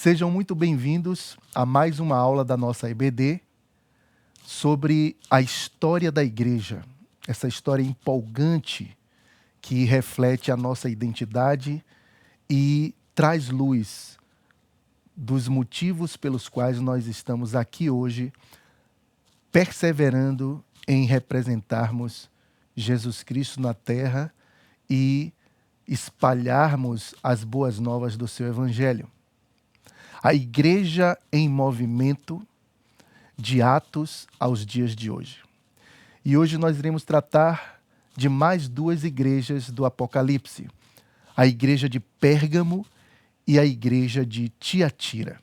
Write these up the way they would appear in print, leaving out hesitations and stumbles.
Sejam muito bem-vindos a mais uma aula da nossa EBD sobre a história da igreja. Essa história empolgante que reflete a nossa identidade e traz luz dos motivos pelos quais nós estamos aqui hoje, perseverando em representarmos Jesus Cristo na terra e espalharmos as boas novas do seu Evangelho. A igreja em movimento de Atos aos dias de hoje. E hoje nós iremos tratar de mais duas igrejas do Apocalipse. A igreja de Pérgamo e a igreja de Tiatira.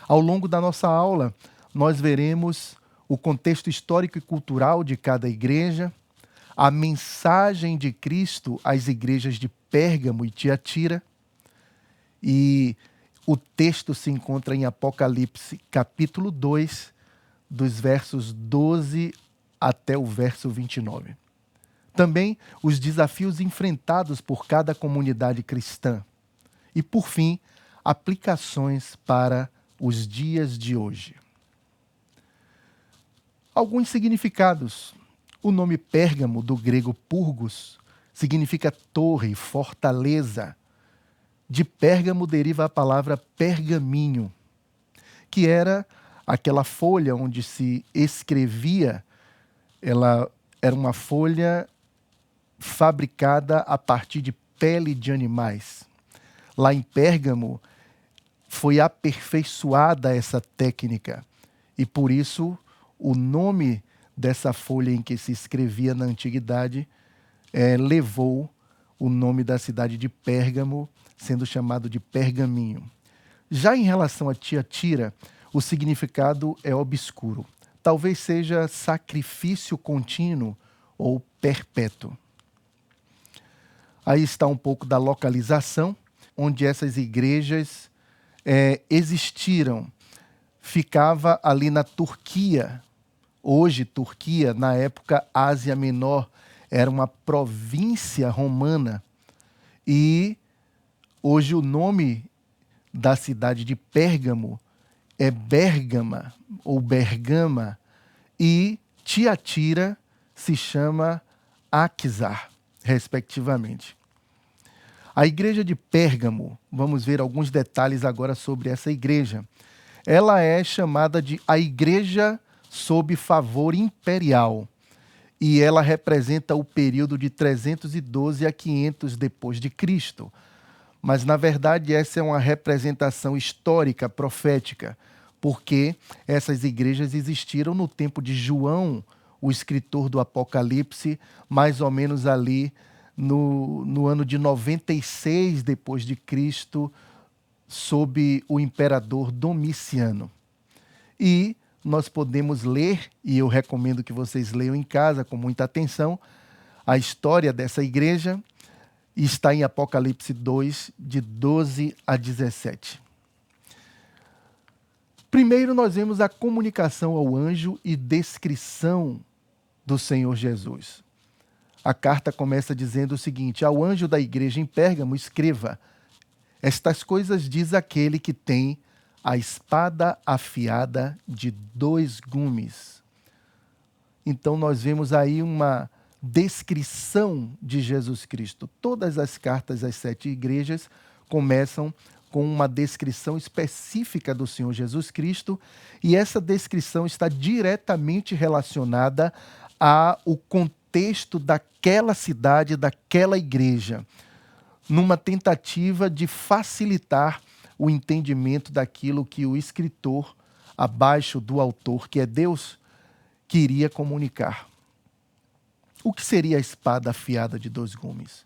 Ao longo da nossa aula, nós veremos o contexto histórico e cultural de cada igreja, a mensagem de Cristo às igrejas de Pérgamo e Tiatira, e o texto se encontra em Apocalipse, capítulo 2, dos versos 12 até o verso 29. Também os desafios enfrentados por cada comunidade cristã. E, por fim, aplicações para os dias de hoje. Alguns significados. O nome Pérgamo, do grego purgos, significa torre, fortaleza. De Pérgamo deriva a palavra pergaminho, que era aquela folha onde se escrevia. Ela era uma folha fabricada a partir de pele de animais. Lá em Pérgamo foi aperfeiçoada essa técnica e por isso o nome dessa folha em que se escrevia na antiguidade levou o nome da cidade de Pérgamo, sendo chamado de pergaminho. Já em relação a Tiatira, o significado é obscuro. Talvez seja sacrifício contínuo ou perpétuo. Aí está um pouco da localização, onde essas igrejas existiram. Ficava ali na Turquia. Hoje, Turquia, na época Ásia Menor, era uma província romana. E hoje o nome da cidade de Pérgamo é Bérgama ou Bergama, e Tiatira se chama Aquisar, respectivamente. A igreja de Pérgamo, vamos ver alguns detalhes agora sobre essa igreja. Ela é chamada de a igreja sob favor imperial, e ela representa o período de 312 a 500 depois de Cristo. Mas, na verdade, essa é uma representação histórica, profética, porque essas igrejas existiram no tempo de João, o escritor do Apocalipse, mais ou menos ali no ano de 96 depois de Cristo, sob o imperador Domiciano. E nós podemos ler, e eu recomendo que vocês leiam em casa com muita atenção, a história dessa igreja. Está em Apocalipse 2, de 12 a 17. Primeiro, nós vemos a comunicação ao anjo e descrição do Senhor Jesus. A carta começa dizendo o seguinte: ao anjo da igreja em Pérgamo, escreva: estas coisas diz aquele que tem a espada afiada de 2 gumes. Então, nós vemos aí uma descrição de Jesus Cristo. Todas as cartas às 7 igrejas começam com uma descrição específica do Senhor Jesus Cristo, e essa descrição está diretamente relacionada ao contexto daquela cidade, daquela igreja, numa tentativa de facilitar o entendimento daquilo que o escritor, abaixo do autor, que é Deus, queria comunicar. O que seria a espada afiada de 2 gumes?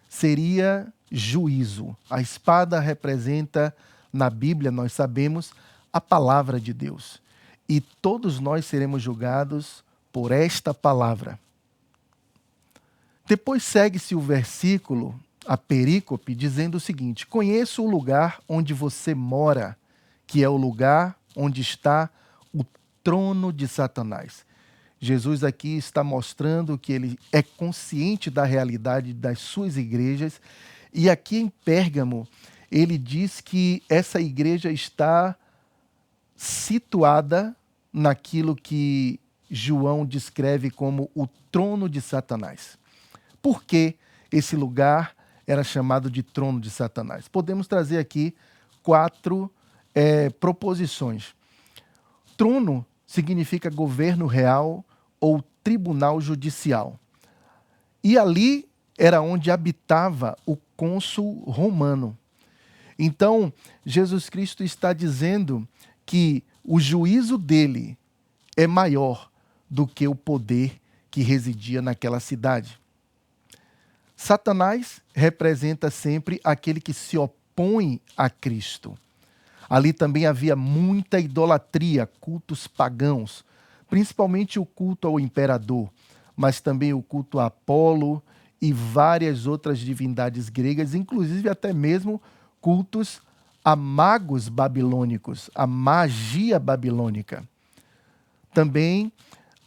Seria juízo. A espada representa, na Bíblia, nós sabemos, a palavra de Deus. E todos nós seremos julgados por esta palavra. Depois segue-se o versículo, a perícope, dizendo o seguinte: conheço o lugar onde você mora, que é o lugar onde está o trono de Satanás. Jesus aqui está mostrando que ele é consciente da realidade das suas igrejas, e aqui em Pérgamo ele diz que essa igreja está situada naquilo que João descreve como o trono de Satanás. Por que esse lugar era chamado de trono de Satanás? Podemos trazer aqui 4 proposições. Trono significa governo real ou tribunal judicial. E ali era onde habitava o cônsul romano. Então, Jesus Cristo está dizendo que o juízo dele é maior do que o poder que residia naquela cidade. Satanás representa sempre aquele que se opõe a Cristo. Ali também havia muita idolatria, cultos pagãos, principalmente o culto ao imperador, mas também o culto a Apolo e várias outras divindades gregas, inclusive até mesmo cultos a magos babilônicos, a magia babilônica. Também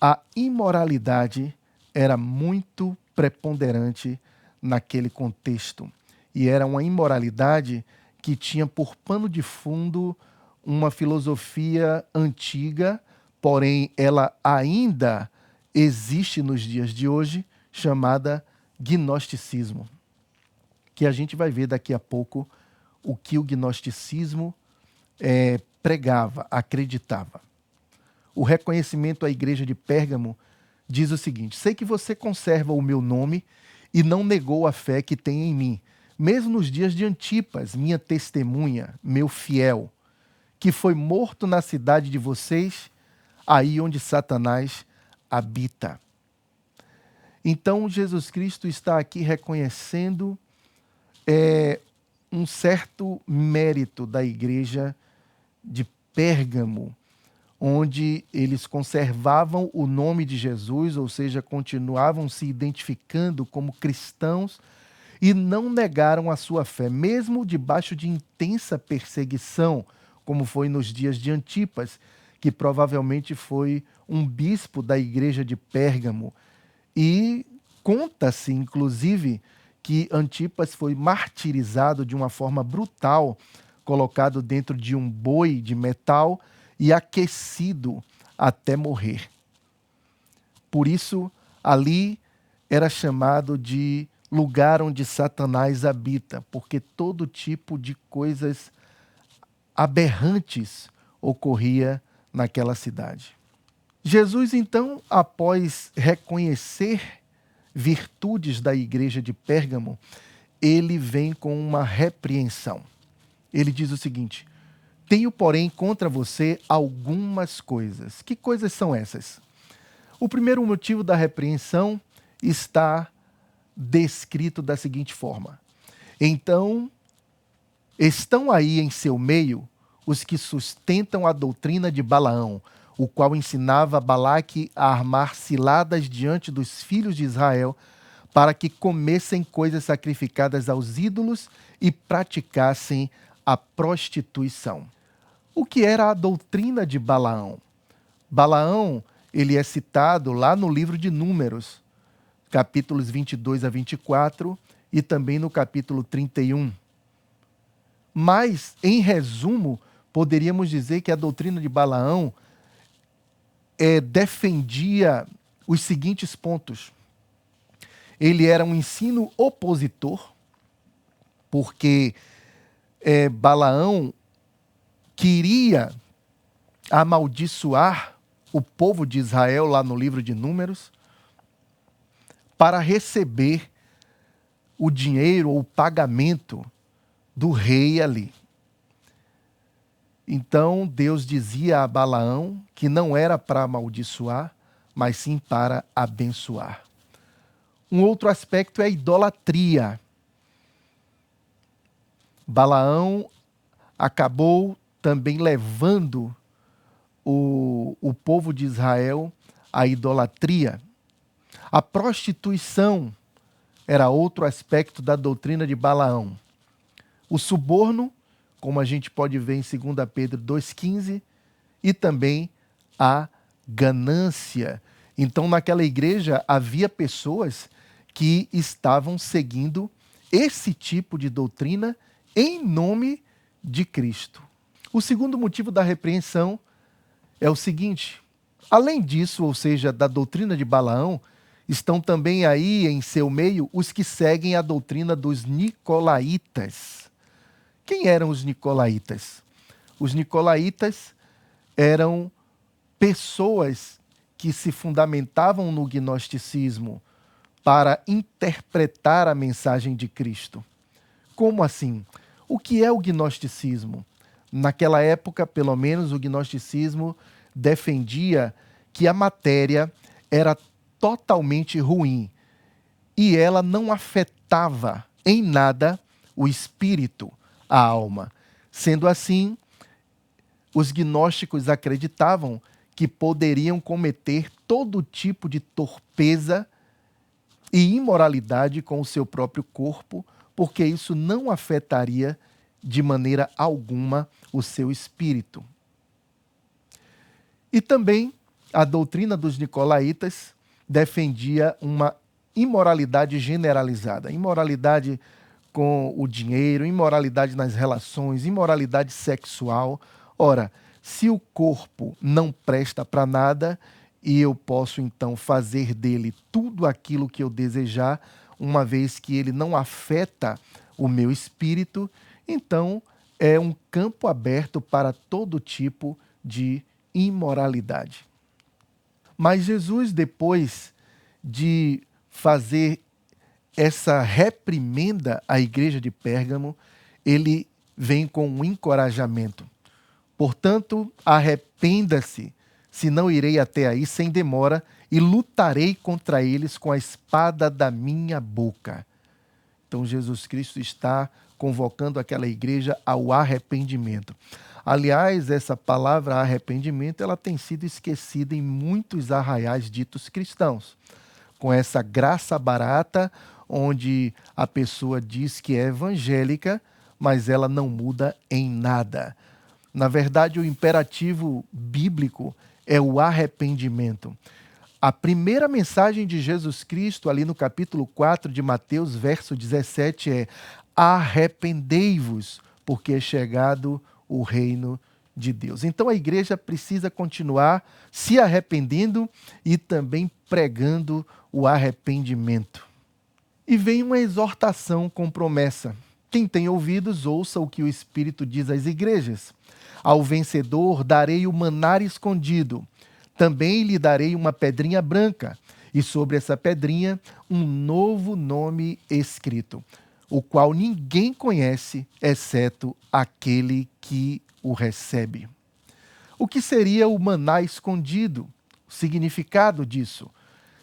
a imoralidade era muito preponderante naquele contexto. E era uma imoralidade que tinha por pano de fundo uma filosofia antiga, porém ela ainda existe nos dias de hoje, chamada gnosticismo, que a gente vai ver daqui a pouco o que o gnosticismo pregava, acreditava. O reconhecimento à igreja de Pérgamo diz o seguinte: sei que você conserva o meu nome e não negou a fé que tem em mim, mesmo nos dias de Antipas, minha testemunha, meu fiel, que foi morto na cidade de vocês, aí onde Satanás habita. Então, Jesus Cristo está aqui reconhecendo um certo mérito da igreja de Pérgamo, onde eles conservavam o nome de Jesus, ou seja, continuavam se identificando como cristãos e não negaram a sua fé, mesmo debaixo de intensa perseguição, como foi nos dias de Antipas, que provavelmente foi um bispo da igreja de Pérgamo. E conta-se, inclusive, que Antipas foi martirizado de uma forma brutal, colocado dentro de um boi de metal e aquecido até morrer. Por isso, ali era chamado de lugar onde Satanás habita, porque todo tipo de coisas aberrantes ocorria naquela cidade. Jesus, então, após reconhecer virtudes da igreja de Pérgamo, ele vem com uma repreensão. Ele diz o seguinte: tenho, porém, contra você algumas coisas. Que coisas são essas? O primeiro motivo da repreensão está descrito da seguinte forma: então, estão aí em seu meio os que sustentam a doutrina de Balaão, o qual ensinava Balaque a armar ciladas diante dos filhos de Israel, para que comessem coisas sacrificadas aos ídolos e praticassem a prostituição. O que era a doutrina de Balaão? Balaão, ele é citado lá no livro de Números, capítulos 22 a 24 e também no capítulo 31. Mas, em resumo, poderíamos dizer que a doutrina de Balaão defendia os seguintes pontos. Ele era um ensino opositor, porque Balaão queria amaldiçoar o povo de Israel, lá no livro de Números, para receber o dinheiro ou o pagamento do rei ali. Então Deus dizia a Balaão que não era para amaldiçoar, mas sim para abençoar. Um outro aspecto é a idolatria. Balaão acabou também levando o povo de Israel à idolatria. A prostituição era outro aspecto da doutrina de Balaão. O suborno, como a gente pode ver em 2 Pedro 2,15, e também a ganância. Então, naquela igreja havia pessoas que estavam seguindo esse tipo de doutrina em nome de Cristo. O segundo motivo da repreensão é o seguinte: além disso, ou seja, da doutrina de Balaão, estão também aí em seu meio os que seguem a doutrina dos nicolaítas. Quem eram os nicolaítas? Os nicolaítas eram pessoas que se fundamentavam no gnosticismo para interpretar a mensagem de Cristo. Como assim? O que é o gnosticismo? Naquela época, pelo menos, o gnosticismo defendia que a matéria era totalmente ruim e ela não afetava em nada o espírito, a alma. Sendo assim, os gnósticos acreditavam que poderiam cometer todo tipo de torpeza e imoralidade com o seu próprio corpo, porque isso não afetaria de maneira alguma o seu espírito. E também a doutrina dos nicolaítas defendia uma imoralidade generalizada, imoralidade com o dinheiro, imoralidade nas relações, imoralidade sexual. Ora, se o corpo não presta para nada e eu posso então fazer dele tudo aquilo que eu desejar, uma vez que ele não afeta o meu espírito, então é um campo aberto para todo tipo de imoralidade. Mas Jesus, depois de fazer essa reprimenda à igreja de Pérgamo, ele vem com um encorajamento. Portanto, arrependa-se, senão irei até aí sem demora e lutarei contra eles com a espada da minha boca. Então, Jesus Cristo está convocando aquela igreja ao arrependimento. Aliás, essa palavra arrependimento, ela tem sido esquecida em muitos arraiais ditos cristãos. Com essa graça barata, onde a pessoa diz que é evangélica, mas ela não muda em nada. Na verdade, o imperativo bíblico é o arrependimento. A primeira mensagem de Jesus Cristo, ali no capítulo 4 de Mateus, verso 17, é: arrependei-vos, porque é chegado o reino de Deus. Então a igreja precisa continuar se arrependendo e também pregando o arrependimento. E vem uma exortação com promessa. Quem tem ouvidos, ouça o que o Espírito diz às igrejas. Ao vencedor darei o maná escondido. Também lhe darei uma pedrinha branca, e sobre essa pedrinha um novo nome escrito, o qual ninguém conhece, exceto aquele que o recebe. O que seria o maná escondido? O significado disso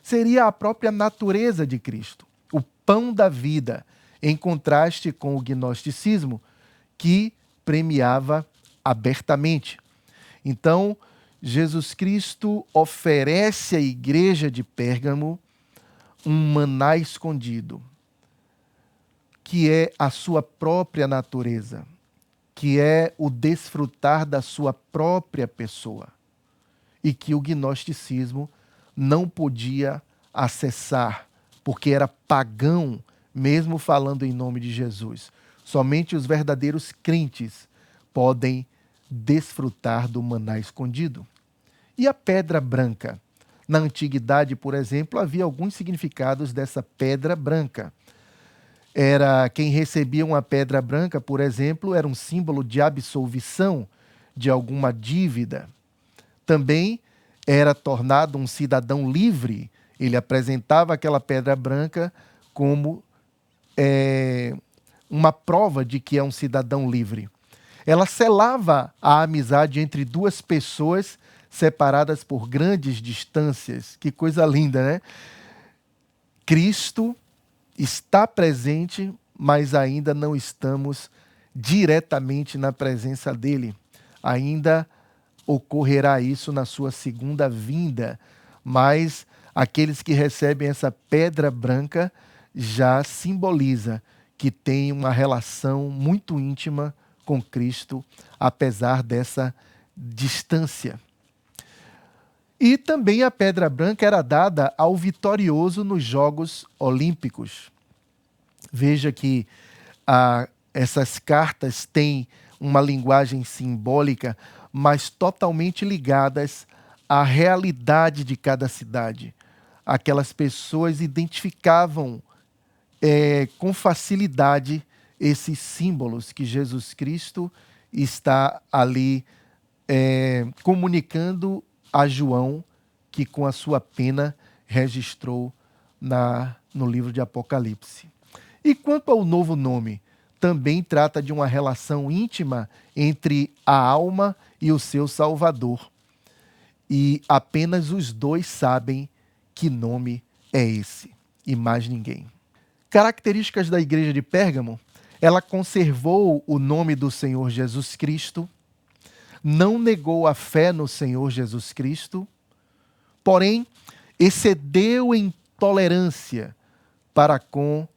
seria a própria natureza de Cristo, o pão da vida, em contraste com o gnosticismo, que premiava abertamente. Então, Jesus Cristo oferece à igreja de Pérgamo um maná escondido, que é a sua própria natureza, que é o desfrutar da sua própria pessoa, e que o gnosticismo não podia acessar, porque era pagão, mesmo falando em nome de Jesus. Somente os verdadeiros crentes podem desfrutar do maná escondido. E a pedra branca? Na antiguidade, por exemplo, havia alguns significados dessa pedra branca. Era quem recebia uma pedra branca, por exemplo, era um símbolo de absolvição de alguma dívida. Também era tornado um cidadão livre. Ele apresentava aquela pedra branca como uma prova de que é um cidadão livre. Ela selava a amizade entre duas pessoas separadas por grandes distâncias. Que coisa linda, né? Cristo está presente, mas ainda não estamos diretamente na presença dele. Ainda ocorrerá isso na sua segunda vinda, mas aqueles que recebem essa pedra branca já simboliza que tem uma relação muito íntima com Cristo, apesar dessa distância. E também a pedra branca era dada ao vitorioso nos Jogos Olímpicos. Veja que Essas cartas têm uma linguagem simbólica, mas totalmente ligadas à realidade de cada cidade. Aquelas pessoas identificavam com facilidade esses símbolos que Jesus Cristo está ali comunicando a João, que com a sua pena registrou no livro de Apocalipse. E quanto ao novo nome, também trata de uma relação íntima entre a alma e o seu Salvador. E apenas os dois sabem que nome é esse, e mais ninguém. Características da igreja de Pérgamo: ela conservou o nome do Senhor Jesus Cristo, não negou a fé no Senhor Jesus Cristo, porém excedeu em tolerância para com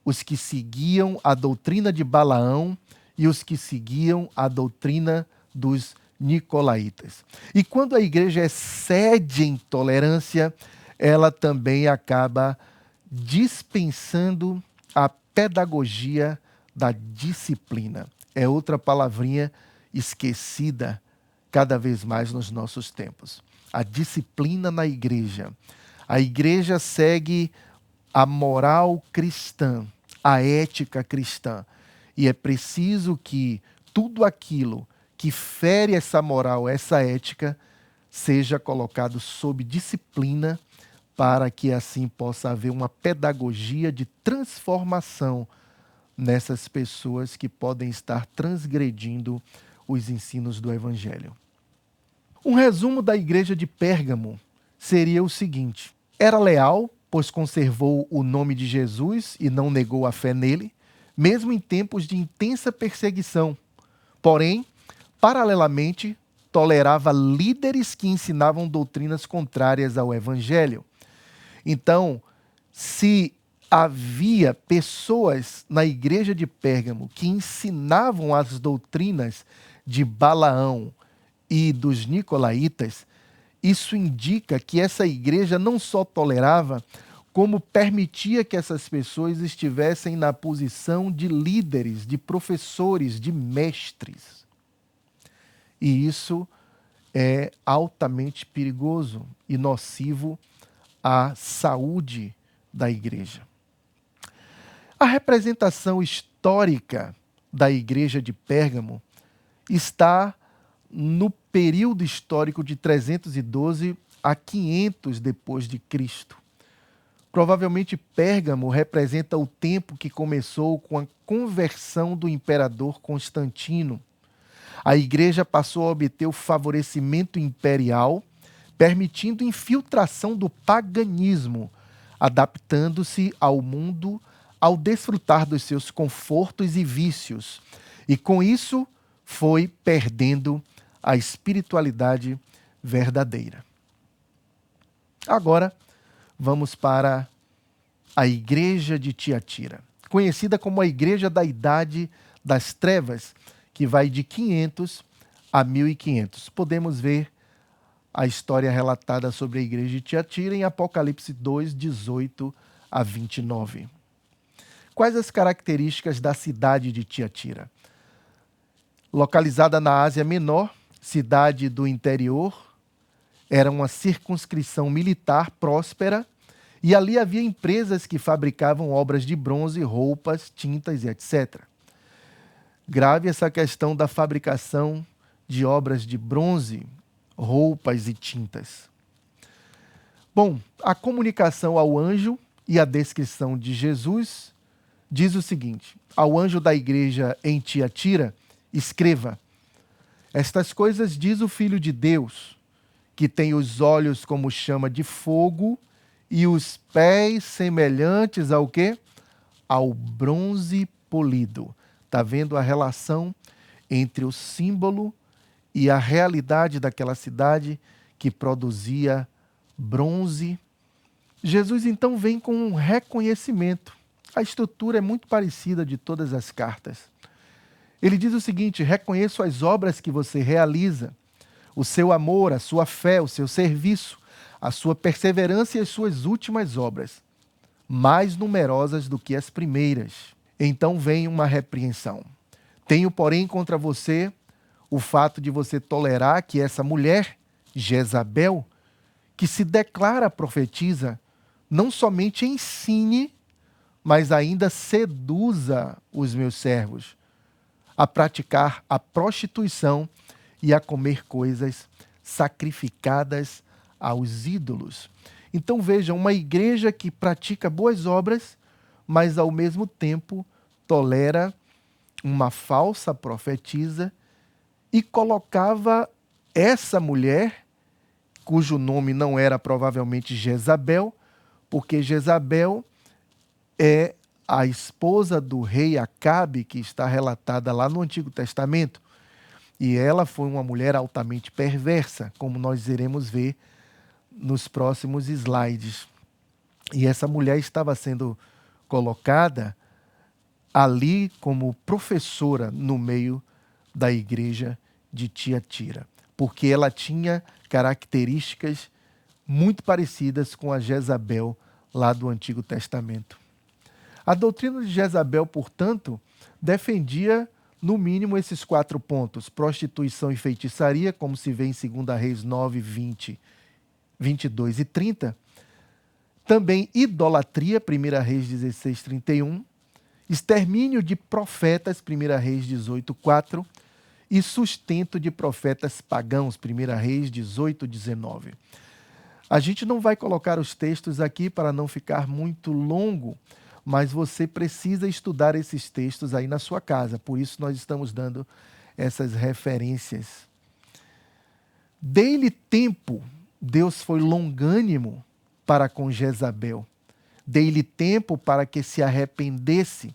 os que seguiam a doutrina de Balaão e os que seguiam a doutrina dos nicolaítas. E quando a igreja excede em tolerância, ela também acaba dispensando a pedagogia da disciplina. É outra palavrinha esquecida cada vez mais nos nossos tempos. A disciplina na igreja. A igreja segue a moral cristã, a ética cristã. E é preciso que tudo aquilo que fere essa moral, essa ética, seja colocado sob disciplina, para que assim possa haver uma pedagogia de transformação nessas pessoas que podem estar transgredindo os ensinos do Evangelho. Um resumo da igreja de Pérgamo seria o seguinte: era leal, pois conservou o nome de Jesus e não negou a fé nele, mesmo em tempos de intensa perseguição. Porém, paralelamente, tolerava líderes que ensinavam doutrinas contrárias ao Evangelho. Então, se havia pessoas na igreja de Pérgamo que ensinavam as doutrinas de Balaão e dos nicolaítas, isso indica que essa igreja não só tolerava, como permitia que essas pessoas estivessem na posição de líderes, de professores, de mestres. E isso é altamente perigoso e nocivo à saúde da igreja. A representação histórica da igreja de Pérgamo está no período histórico de 312 a 500 depois de Cristo. Provavelmente Pérgamo representa o tempo que começou com a conversão do imperador Constantino. A igreja passou a obter o favorecimento imperial, permitindo infiltração do paganismo, adaptando-se ao mundo ao desfrutar dos seus confortos e vícios. E com isso foi perdendo a espiritualidade verdadeira. Agora, vamos para a igreja de Tiatira, conhecida como a igreja da Idade das Trevas, que vai de 500 a 1500. Podemos ver a história relatada sobre a igreja de Tiatira em Apocalipse 2, 18 a 29. Quais as características da cidade de Tiatira? Localizada na Ásia Menor, cidade do interior, era uma circunscrição militar próspera e ali havia empresas que fabricavam obras de bronze, roupas, tintas e etc. Grave essa questão da fabricação de obras de bronze, roupas e tintas. Bom, a comunicação ao anjo e a descrição de Jesus diz o seguinte: ao anjo da igreja em Tiatira, escreva: estas coisas diz o Filho de Deus, que tem os olhos como chama de fogo e os pés semelhantes ao quê? Ao bronze polido. Está vendo a relação entre o símbolo e a realidade daquela cidade que produzia bronze? Jesus então vem com um reconhecimento. A estrutura é muito parecida de todas as cartas. Ele diz o seguinte: reconheço as obras que você realiza, o seu amor, a sua fé, o seu serviço, a sua perseverança e as suas últimas obras, mais numerosas do que as primeiras. Então vem uma repreensão. Tenho, porém, contra você o fato de você tolerar que essa mulher, Jezabel, que se declara profetiza, não somente ensine, mas ainda seduza os meus servos a praticar a prostituição e a comer coisas sacrificadas aos ídolos. Então vejam, uma igreja que pratica boas obras, mas ao mesmo tempo tolera uma falsa profetisa e colocava essa mulher, cujo nome não era provavelmente Jezabel, porque Jezabel é a esposa do rei Acabe, que está relatada lá no Antigo Testamento. E ela foi uma mulher altamente perversa, como nós iremos ver nos próximos slides. E essa mulher estava sendo colocada ali como professora no meio da igreja de Tiatira, porque ela tinha características muito parecidas com a Jezabel lá do Antigo Testamento. A doutrina de Jezabel, portanto, defendia no mínimo esses 4 pontos: prostituição e feitiçaria, como se vê em 2 Reis 9, 20, 22 e 30. Também idolatria, 1 Reis 16, 31. Extermínio de profetas, 1 Reis 18, 4. E sustento de profetas pagãos, 1 Reis 18, 19. A gente não vai colocar os textos aqui para não ficar muito longo, mas você precisa estudar esses textos aí na sua casa. Por isso nós estamos dando essas referências. Dei-lhe tempo, Deus foi longânimo para com Jezabel. Dei-lhe tempo para que se arrependesse,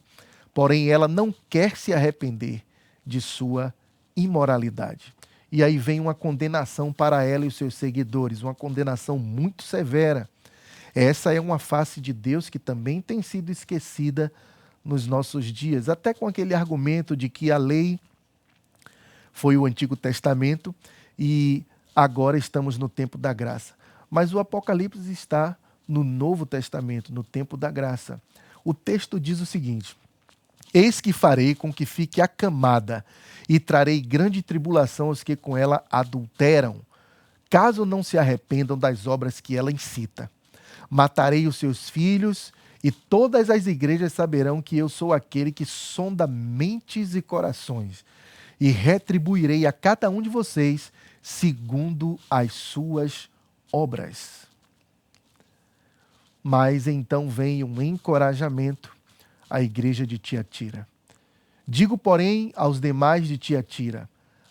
porém ela não quer se arrepender de sua imoralidade. E aí vem uma condenação para ela e os seus seguidores, uma condenação muito severa. Essa é uma face de Deus que também tem sido esquecida nos nossos dias, até com aquele argumento de que a lei foi o Antigo Testamento e agora estamos no tempo da graça. Mas o Apocalipse está no Novo Testamento, no tempo da graça. O texto diz o seguinte: eis que farei com que fique acamada e trarei grande tribulação aos que com ela adulteram, caso não se arrependam das obras que ela incita. Matarei os seus filhos e todas as igrejas saberão que eu sou aquele que sonda mentes e corações e retribuirei a cada um de vocês segundo as suas obras. Mas então vem um encorajamento à igreja de Tiatira. Digo, porém, aos demais de Tiatira,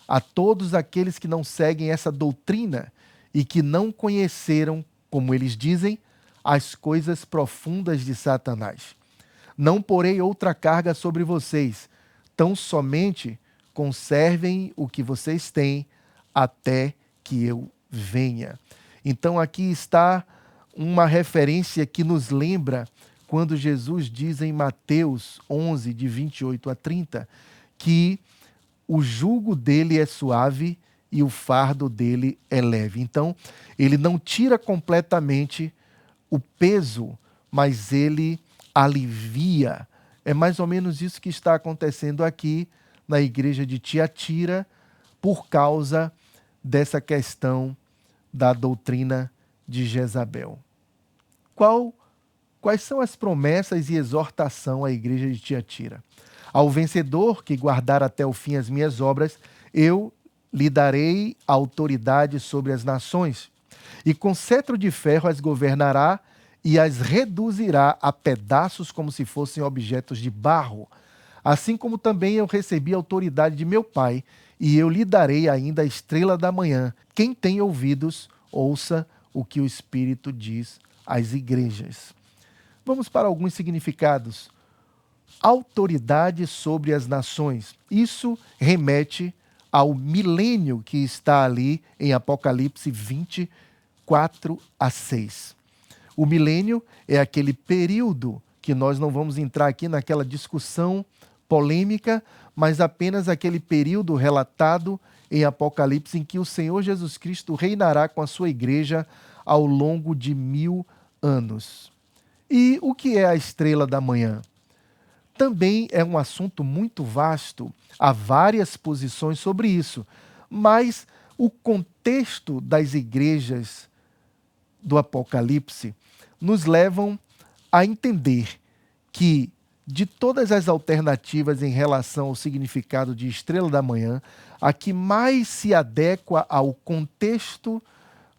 a todos aqueles que não seguem essa doutrina e que não conheceram, como eles dizem, as coisas profundas de Satanás. Não porei outra carga sobre vocês, tão somente conservem o que vocês têm até que eu venha. Então aqui está uma referência que nos lembra quando Jesus diz em Mateus 11, de 28 a 30, que o jugo dele é suave e o fardo dele é leve. Então, ele não tira completamente o peso, mas ele alivia. É mais ou menos isso que está acontecendo aqui na igreja de Tiatira, por causa dessa questão da doutrina de Jezabel. Quais são as promessas e exortação à igreja de Tiatira? Ao vencedor que guardar até o fim as minhas obras, eu lhe darei autoridade sobre as nações, e com cetro de ferro as governará e as reduzirá a pedaços como se fossem objetos de barro. Assim como também eu recebi a autoridade de meu Pai, e eu lhe darei ainda a estrela da manhã. Quem tem ouvidos, ouça o que o Espírito diz às igrejas. Vamos para alguns significados. Autoridade sobre as nações. Isso remete ao milênio que está ali em Apocalipse 20, 4 a 6. O milênio é aquele período que nós não vamos entrar aqui naquela discussão polêmica, mas apenas aquele período relatado em Apocalipse em que o Senhor Jesus Cristo reinará com a sua igreja ao longo de 1000 anos. E o que é a estrela da manhã? Também é um assunto muito vasto, há várias posições sobre isso, mas o contexto das igrejas do Apocalipse nos levam a entender que, de todas as alternativas em relação ao significado de estrela da manhã, a que mais se adequa ao contexto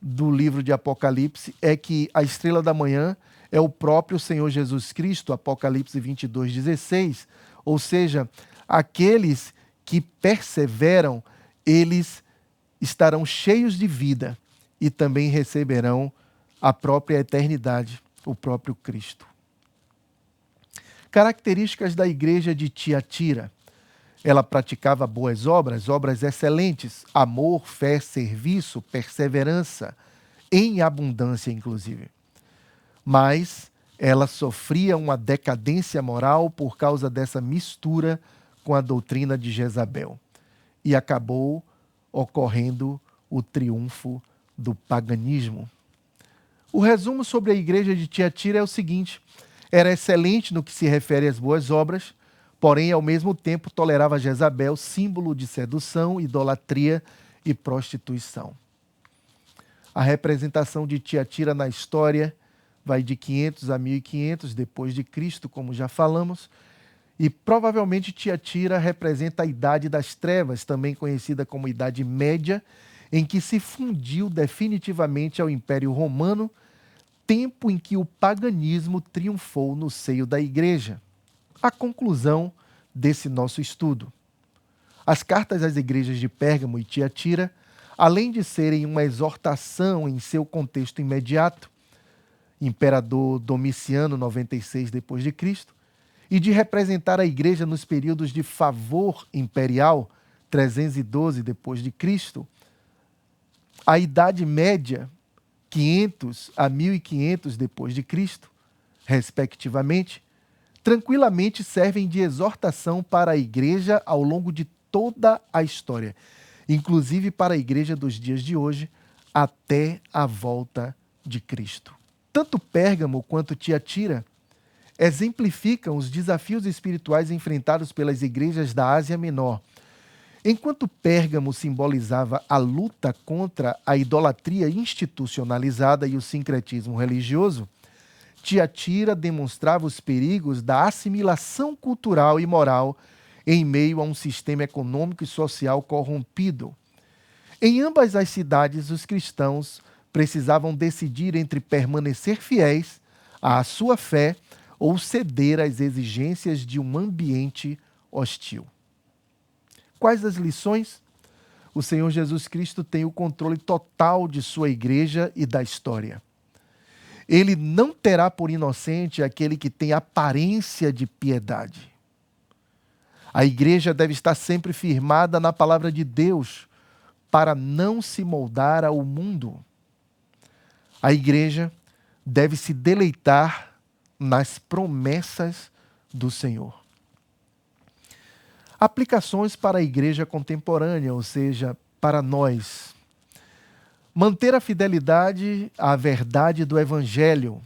do livro de Apocalipse é que a estrela da manhã é o próprio Senhor Jesus Cristo, Apocalipse 22:16, ou seja, aqueles que perseveram, eles estarão cheios de vida e também receberão a própria eternidade, o próprio Cristo. Características da igreja de Tiatira. Ela praticava boas obras, obras excelentes, amor, fé, serviço, perseverança, em abundância inclusive. Mas ela sofria uma decadência moral por causa dessa mistura com a doutrina de Jezabel. E acabou ocorrendo o triunfo do paganismo. O resumo sobre a igreja de Tiatira é o seguinte: era excelente no que se refere às boas obras, porém, ao mesmo tempo, tolerava Jezabel, símbolo de sedução, idolatria e prostituição. A representação de Tiatira na história vai de 500 a 1500 depois de Cristo, como já falamos, e provavelmente Tiatira representa a Idade das Trevas, também conhecida como Idade Média, em que se fundiu definitivamente ao Império Romano, tempo em que o paganismo triunfou no seio da Igreja. A conclusão desse nosso estudo. As cartas às igrejas de Pérgamo e Tiatira, além de serem uma exortação em seu contexto imediato, Imperador Domiciano, 96 depois de Cristo, e de representar a igreja nos períodos de favor imperial, 312 depois de Cristo, a Idade Média, 500 a 1500 depois de Cristo, respectivamente, tranquilamente servem de exortação para a igreja ao longo de toda a história, inclusive para a igreja dos dias de hoje, até a volta de Cristo. Tanto Pérgamo quanto Tiatira exemplificam os desafios espirituais enfrentados pelas igrejas da Ásia Menor. Enquanto Pérgamo simbolizava a luta contra a idolatria institucionalizada e o sincretismo religioso, Tiatira demonstrava os perigos da assimilação cultural e moral em meio a um sistema econômico e social corrompido. Em ambas as cidades, os cristãos precisavam decidir entre permanecer fiéis à sua fé ou ceder às exigências de um ambiente hostil. Quais as lições? O Senhor Jesus Cristo tem o controle total de sua igreja e da história. Ele não terá por inocente aquele que tem aparência de piedade. A igreja deve estar sempre firmada na palavra de Deus para não se moldar ao mundo. A igreja deve se deleitar nas promessas do Senhor. Aplicações para a igreja contemporânea, ou seja, para nós. Manter a fidelidade à verdade do Evangelho,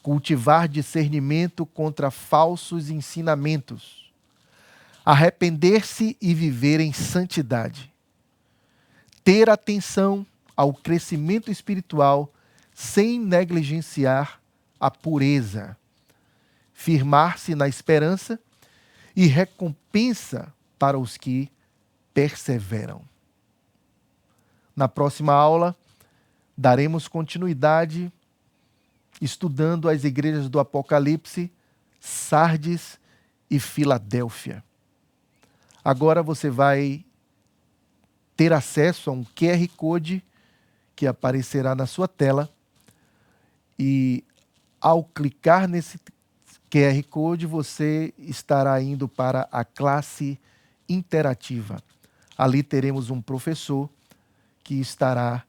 cultivar discernimento contra falsos ensinamentos, arrepender-se e viver em santidade, ter atenção ao crescimento espiritual sem negligenciar a pureza, firmar-se na esperança e recompensa para os que perseveram. Na próxima aula, daremos continuidade estudando as igrejas do Apocalipse, Sardes e Filadélfia. Agora você vai ter acesso a um QR Code que aparecerá na sua tela e, ao clicar nesse QR Code, você estará indo para a classe interativa. Ali teremos um professor que estará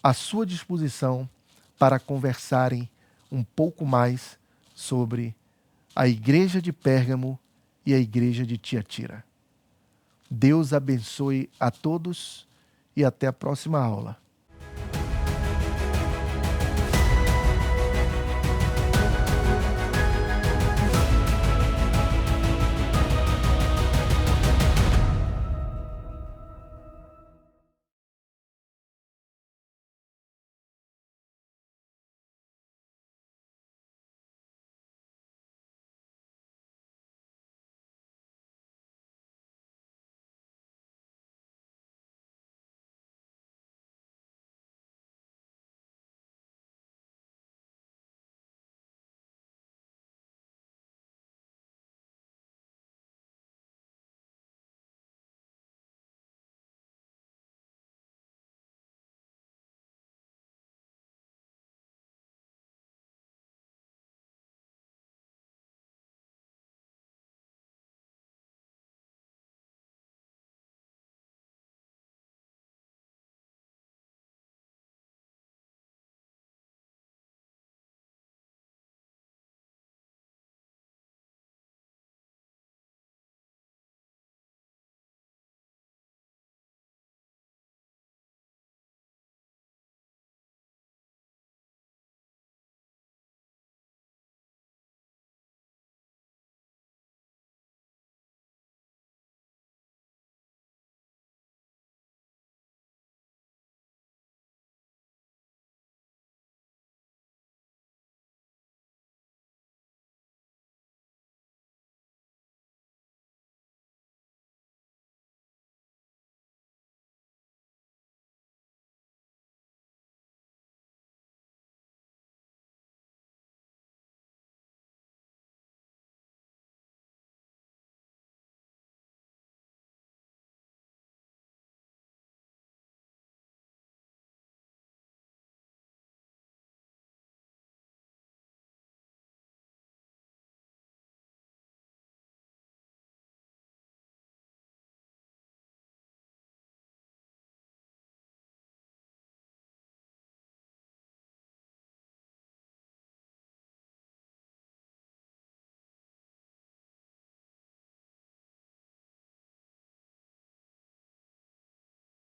à sua disposição para conversarem um pouco mais sobre a igreja de Pérgamo e a igreja de Tiatira. Deus abençoe a todos e até a próxima aula.